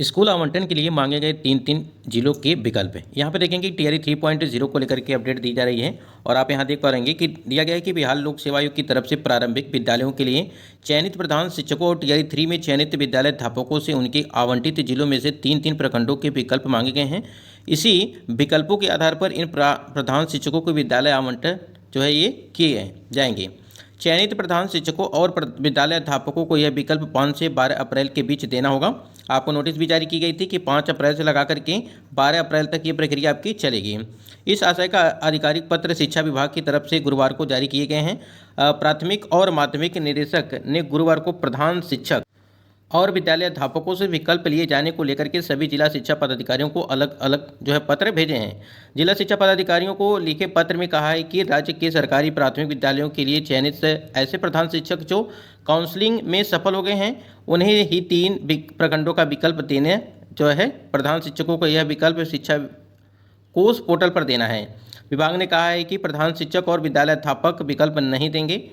School आवंटन के लिए मांगे गए तीन जिलों के विकल्प हैं। यहाँ पे देखेंगे टीआरई 3.0 को लेकर के अपडेट दी जा रही है और आप यहाँ देख पा रहे कि दिया गया है कि बिहार लोक सेवा आयोग की तरफ से प्रारंभिक विद्यालयों के लिए चयनित प्रधान शिक्षकों और टीआरई 3 में चयनित विद्यालय अध्यापकों से उनके आवंटित जिलों में से तीन प्रखंडों के विकल्प मांगे गए हैं। इसी विकल्पों के आधार पर इन प्रधान शिक्षकों को विद्यालय आवंटन जो है ये किए जाएंगे। चयनित प्रधान शिक्षकों और विद्यालय अध्यापकों को यह विकल्प 5 से 12 अप्रैल के बीच देना होगा। आपको नोटिस भी जारी की गई थी कि 5 अप्रैल से लगा करके 12 अप्रैल तक ये प्रक्रिया आपकी चलेगी। इस आशय का आधिकारिक पत्र शिक्षा विभाग की तरफ से गुरुवार को जारी किए गए हैं। प्राथमिक और माध्यमिक निदेशक ने गुरुवार को प्रधान शिक्षक और विद्यालय अध्यापकों से विकल्प लिए जाने को लेकर के सभी जिला शिक्षा पदाधिकारियों को अलग अलग जो है पत्र भेजे हैं। जिला शिक्षा पदाधिकारियों को लिखे पत्र में कहा है कि राज्य के सरकारी प्राथमिक विद्यालयों के लिए चयनित ऐसे प्रधान शिक्षक जो काउंसलिंग में सफल हो गए हैं उन्हें ही 3 प्रखंडों का विकल्प देने जो है प्रधान शिक्षकों को यह विकल्प शिक्षा कोष पोर्टल पर देना है। विभाग ने कहा है कि प्रधान शिक्षक और विद्यालय अध्यापक विकल्प नहीं देंगे,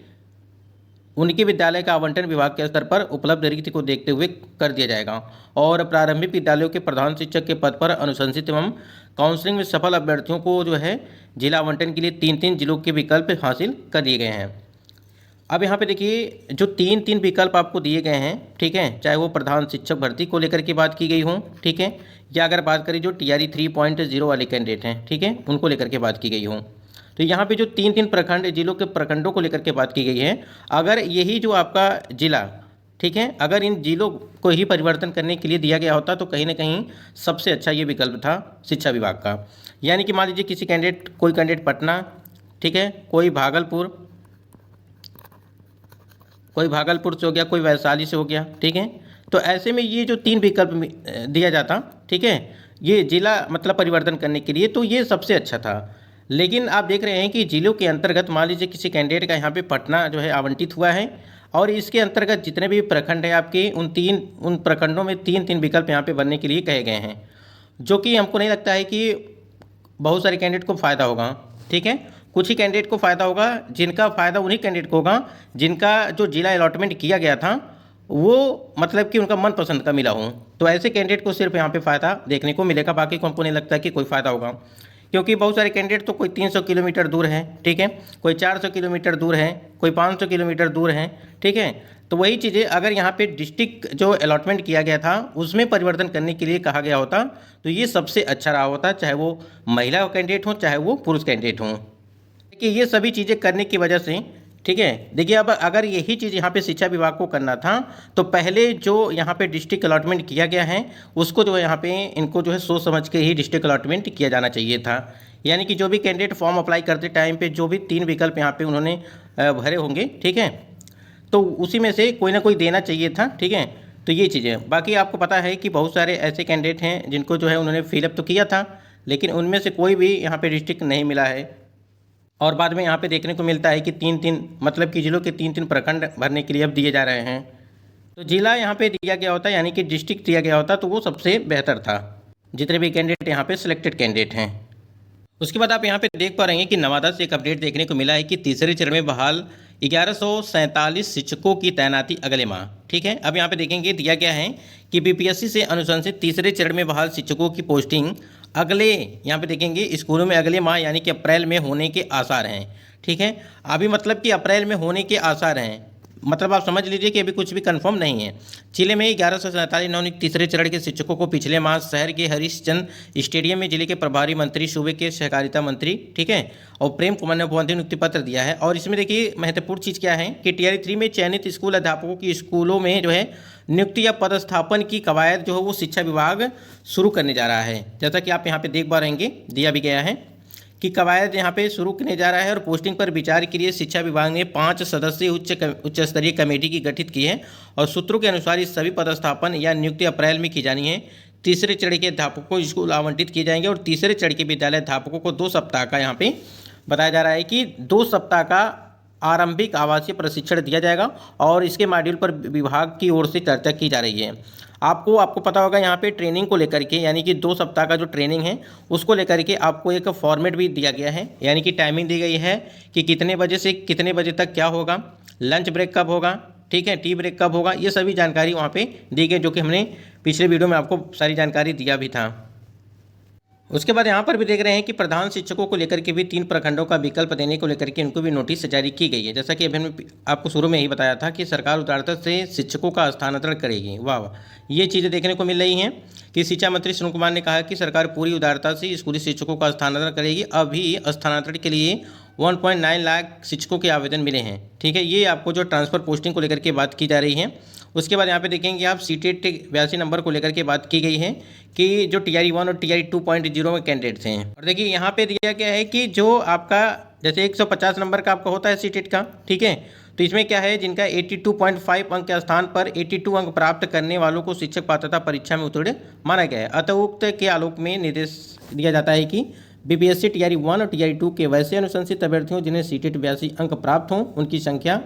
उनके विद्यालय का आवंटन विभाग के स्तर पर उपलब्ध रिक्ति को देखते हुए कर दिया जाएगा और प्रारंभिक विद्यालयों के प्रधान शिक्षक के पद पर अनुशंसित एवं काउंसलिंग में सफल अभ्यर्थियों को जो है जिला आवंटन के लिए 3 जिलों के विकल्प हासिल कर लिए गए हैं। अब यहाँ पे देखिए जो 3 विकल्प आपको दिए गए हैं, ठीक है, चाहे वो प्रधान शिक्षक भर्ती को लेकर के बात की गई हो, ठीक है, या अगर बात करें जो टीआरई 3.0 वाले कैंडिडेट हैं, ठीक है, उनको लेकर के बात की गई हो, तो यहाँ पे जो 3 प्रखंड जिलों के प्रखंडों को लेकर के बात की गई है, अगर यही जो आपका जिला, ठीक है, अगर इन जिलों को ही परिवर्तन करने के लिए दिया गया होता तो कहीं ना कहीं सबसे अच्छा ये विकल्प था शिक्षा विभाग का। यानी कि मान लीजिए किसी कोई कैंडिडेट पटना, ठीक है, कोई भागलपुर से हो गया, कोई वैशाली से हो गया, ठीक है, तो ऐसे में ये जो 3 विकल्प दिया जाता, ठीक है, ये जिला मतलब परिवर्तन करने के लिए, तो ये सबसे अच्छा था। लेकिन आप देख रहे हैं कि जिलों के अंतर्गत मान लीजिए किसी कैंडिडेट का यहाँ पे पटना जो है आवंटित हुआ है और इसके अंतर्गत जितने भी प्रखंड हैं आपके उन प्रखंडों में 3 विकल्प यहाँ पे बनने के लिए कहे गए हैं, जो कि हमको नहीं लगता है कि बहुत सारे कैंडिडेट को फ़ायदा होगा, ठीक है, कुछ ही कैंडिडेट को फ़ायदा होगा। जिनका फ़ायदा उन्हीं कैंडिडेट को होगा जिनका जो जिला अलॉटमेंट किया गया था वो मतलब कि उनका मनपसंद का मिला हो, तो ऐसे कैंडिडेट को सिर्फ यहाँ पे फ़ायदा देखने को मिलेगा, बाकी को हमको नहीं लगता कि कोई फ़ायदा होगा, क्योंकि बहुत सारे कैंडिडेट तो कोई 300 किलोमीटर दूर है, ठीक है, कोई 400 किलोमीटर दूर है, कोई 500 किलोमीटर दूर है, ठीक है, तो वही चीज़ें अगर यहाँ पे डिस्ट्रिक्ट जो अलॉटमेंट किया गया था उसमें परिवर्तन करने के लिए कहा गया होता तो ये सबसे अच्छा रहा होता, चाहे वो महिला कैंडिडेट हो चाहे वो पुरुष कैंडिडेट हों। देखिए ये सभी चीज़ें करने की वजह से, ठीक है, देखिए अब अगर यही चीज़ यहाँ पे शिक्षा विभाग को करना था तो पहले जो यहाँ पे डिस्ट्रिक्ट अलॉटमेंट किया गया है उसको जो है यहाँ पे इनको जो है सोच समझ के ही डिस्ट्रिक्ट अलॉटमेंट किया जाना चाहिए था। यानी कि जो भी कैंडिडेट फॉर्म अप्लाई करते टाइम पे जो भी 3 विकल्प यहाँ पे उन्होंने भरे होंगे, ठीक है, तो उसी में से कोई ना कोई देना चाहिए था, ठीक है, तो ये चीज़ें। बाकी आपको पता है कि बहुत सारे ऐसे कैंडिडेट हैं जिनको जो है उन्होंने फिलअप तो किया था लेकिन उनमें से कोई भी यहाँ पे डिस्ट्रिक्ट नहीं मिला है और बाद में यहाँ पे देखने को मिलता है कि 3 मतलब कि जिलों के 3 प्रखंड भरने के लिए अब दिए जा रहे हैं। तो जिला यहाँ पे दिया गया होता यानी कि डिस्ट्रिक्ट दिया गया होता तो वो सबसे बेहतर था जितने भी कैंडिडेट यहाँ पे सिलेक्टेड कैंडिडेट हैं। उसके बाद आप यहाँ पे देख पा रहे हैं कि नवादा से एक अपडेट देखने को मिला है कि तीसरे चरण में बहाल 1147 शिक्षकों की तैनाती अगले माह, ठीक है। अब यहाँ पे देखेंगे दिया गया है कि बीपीएससी से अनुशंसित तीसरे चरण में बहाल शिक्षकों की पोस्टिंग अगले, यहाँ पे देखेंगे स्कूलों में अगले माह यानी कि अप्रैल में होने के आसार हैं, ठीक है। अभी मतलब कि अप्रैल में होने के आसार हैं, मतलब आप समझ लीजिए कि अभी कुछ भी कंफर्म नहीं है। जिले में 1147 नवनियुक्त तीसरे चरण के शिक्षकों को पिछले माह शहर के हरीशचंद स्टेडियम में जिले के प्रभारी मंत्री, सूबे के सहकारिता मंत्री, ठीक है, और प्रेम कुमार ने उपमुख्यमंत्री नियुक्ति पत्र दिया है। और इसमें देखिए महत्वपूर्ण चीज़ क्या है कि टीआरई 3 में चयनित स्कूल अध्यापकों की स्कूलों में जो है नियुक्ति या पदस्थापन की कवायद जो है वो शिक्षा विभाग शुरू करने जा रहा है। जैसा कि आप यहाँ पे देख पा रहेंगे दिया भी गया है कि कवायद यहाँ पे शुरू करने जा रहा है और पोस्टिंग पर विचार के लिए शिक्षा विभाग ने 5 सदस्यीय उच्च स्तरीय कमेटी की गठित की है और सूत्रों के अनुसार इस सभी पदस्थापन या नियुक्ति अप्रैल में की जानी है। तीसरे चरण के अध्यापकों को स्कूल आवंटित किए जाएंगे और तीसरे चरण के विद्यालय अध्यापकों को 2 सप्ताह का यहाँ पे बताया जा रहा है कि 2 सप्ताह का आरंभिक आवासीय प्रशिक्षण दिया जाएगा और इसके मॉड्यूल पर विभाग की ओर से चर्चा की जा रही है। आपको पता होगा यहाँ पे ट्रेनिंग को लेकर के यानी कि 2 सप्ताह का जो ट्रेनिंग है उसको लेकर के आपको एक फॉर्मेट भी दिया गया है, यानी कि टाइमिंग दी गई है कि कितने बजे से कितने बजे तक क्या होगा, लंच ब्रेक कब होगा, ठीक है, टी ब्रेक कब होगा, ये सभी जानकारी वहाँ पे दी गई, जो कि हमने पिछले वीडियो में आपको सारी जानकारी दिया भी था। उसके बाद यहाँ पर भी देख रहे हैं कि प्रधान शिक्षकों को लेकर के भी 3 प्रखंडों का विकल्प देने को लेकर के उनको भी नोटिस जारी की गई है। जैसा कि अभी हमने आपको शुरू में ही बताया था कि सरकार उदारता से शिक्षकों का स्थानांतरण करेगी। वाह वाह, ये चीज़ें देखने को मिल रही हैं कि शिक्षा मंत्री श्रवण कुमार ने कहा कि सरकार पूरी उदारता से स्कूली शिक्षकों का स्थानांतरण करेगी। अभी स्थानांतरण के लिए 1.9 लाख शिक्षकों के आवेदन मिले हैं। ठीक है, ये आपको जो ट्रांसफ़र पोस्टिंग को लेकर के बात की जा रही है। उसके बाद यहाँ पे देखेंगे आप सीटेट 82 नंबर को लेकर के बात की गई है कि जो TRE 1 और TRE 2.0 में कैंडिडेट्स हैं। और देखिए यहाँ पे दिया गया है कि जो आपका जैसे 150 नंबर का आपका होता है सीटेट का, ठीक है, तो इसमें क्या है, जिनका 82.5 अंक के स्थान पर 82 अंक प्राप्त करने वालों को शिक्षक पात्रता परीक्षा में उत्तीर्ण माना गया है। अतः उक्त के आलोक में निर्देश दिया जाता है कि BPSC TRE 1 और TRE 2 के वैसे अनुशंसित अभ्यर्थियों जिन्हें सीटेट 82 अंक प्राप्त हों, उनकी संख्या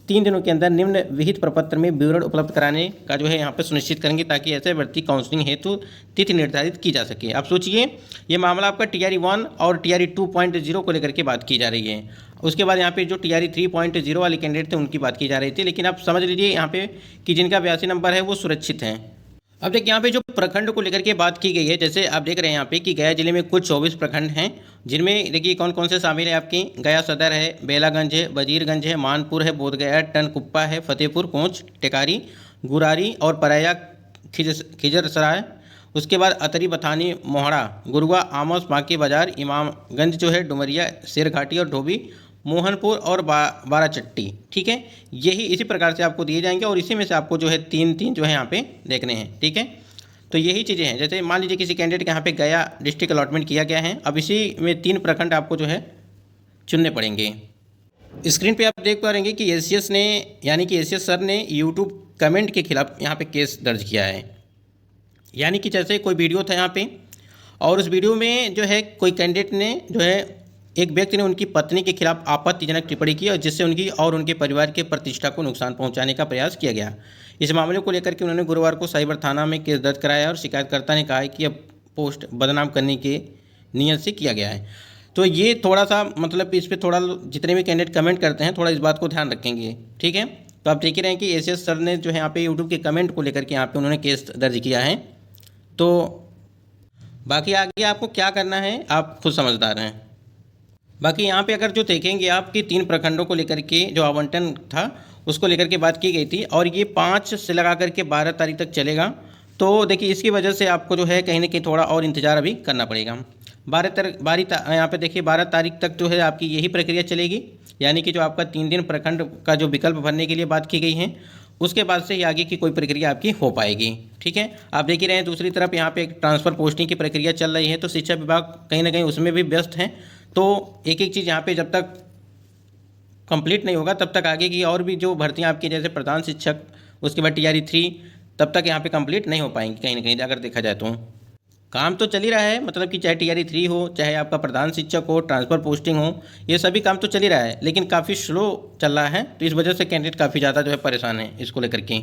3 दिनों के अंदर निम्न विहित प्रपत्र में विवरण उपलब्ध कराने का जो है यहाँ पर सुनिश्चित करेंगे, ताकि ऐसे अभ्यर्थी काउंसलिंग हेतु तिथि निर्धारित की जा सके। आप सोचिए, ये मामला आपका TRE 1 और TRE 2.0 को लेकर के बात की जा रही है। उसके बाद यहाँ पे जो TRE 3.0 वाले कैंडिडेट थे उनकी बात की जा रही थी, लेकिन आप समझ लीजिए यहाँ पे कि जिनका 82 नंबर है वो सुरक्षित हैं। अब देखिए यहाँ पे जो प्रखंड को लेकर के बात की गई है, जैसे आप देख रहे हैं यहाँ पे कि गया जिले में कुल 24 प्रखंड हैं, जिनमें देखिए कौन कौन से शामिल है आपकी। गया सदर है, बेलागंज है, वजीरगंज है, मानपुर है, बोधगया, टनकुप्पा है, फतेहपुर, कोंच, टेकारी, गुरारी और परैया खिजरसराय। उसके बाद अतरी, बथानी, मोहड़ा, गुरुआ, आमस, बांके बाजार, इमामगंज जो है, डुमरिया, शेरघाटी और धोबी, मोहनपुर और बाराचट्टी। ठीक है, यही इसी प्रकार से आपको दिए जाएंगे और इसी में से आपको जो है 3 जो है यहाँ पे देखने हैं। ठीक है, तो यही चीज़ें हैं। जैसे मान लीजिए किसी कैंडिडेट के यहाँ पे गया डिस्ट्रिक्ट अलॉटमेंट किया गया है, अब इसी में 3 प्रखंड आपको जो है चुनने पड़ेंगे। स्क्रीन पे आप देख पा रहे हैं कि ACS ने, यानी कि ACS सर ने यूट्यूब कमेंट के खिलाफ यहाँ पे केस दर्ज किया है। यानी कि जैसे कोई वीडियो था यहाँ पे और उस वीडियो में जो है कोई कैंडिडेट ने जो है, एक व्यक्ति ने उनकी पत्नी के खिलाफ आपत्तिजनक टिप्पणी की और जिससे उनकी और उनके परिवार के प्रतिष्ठा को नुकसान पहुंचाने का प्रयास किया गया। इस मामले को लेकर के उन्होंने गुरुवार को साइबर थाना में केस दर्ज कराया और शिकायतकर्ता ने कहा है कि अब पोस्ट बदनाम करने के नियत से किया गया है। तो ये थोड़ा सा मतलब इस पर थोड़ा जितने भी कैंडिडेट कमेंट करते हैं थोड़ा इस बात को ध्यान रखेंगे। ठीक है, तो आप देख ही रहे हैं कि ACS सर ने जो है यहाँ पे यूट्यूब के कमेंट को लेकर के यहाँ पे उन्होंने केस दर्ज किया है। तो बाकी आगे आपको क्या करना है आप खुद समझदार हैं। बाकी यहाँ पे अगर जो देखेंगे आपके 3 प्रखंडों को लेकर के जो आवंटन था उसको लेकर के बात की गई थी और ये 5 से लगा करके 12 तारीख तक चलेगा। तो देखिए इसकी वजह से आपको जो है कहीं ना कहीं थोड़ा और इंतज़ार अभी करना पड़ेगा। 12 यहाँ पे देखिए 12 तारीख तक जो है आपकी यही प्रक्रिया चलेगी, यानी कि जो आपका 3 दिन प्रखंड का जो विकल्प भरने के लिए बात की गई है, उसके बाद से ही आगे की कोई प्रक्रिया आपकी हो पाएगी। ठीक है, आप देख ही रहे हैं दूसरी तरफ यहाँ पे एक ट्रांसफ़र पोस्टिंग की प्रक्रिया चल रही है, तो शिक्षा विभाग कहीं ना कहीं उसमें भी व्यस्त हैं। तो एक एक चीज़ यहाँ पे जब तक कंप्लीट नहीं होगा तब तक आगे की और भी जो भर्तियाँ आपकी जैसे प्रधान शिक्षक, उसके बाद TRE 3 तब तक यहाँ पे कंप्लीट नहीं हो पाएंगी। कहीं ना कहीं अगर देखा जाए तो काम तो चल ही रहा है, मतलब कि चाहे TRE 3 हो, चाहे आपका प्रधान शिक्षक हो, ट्रांसफ़र पोस्टिंग हो, ये सभी काम तो चल ही रहा है, लेकिन काफ़ी स्लो चल रहा है। तो इस वजह से कैंडिडेट काफ़ी ज़्यादा जो है परेशान है इसको लेकर के।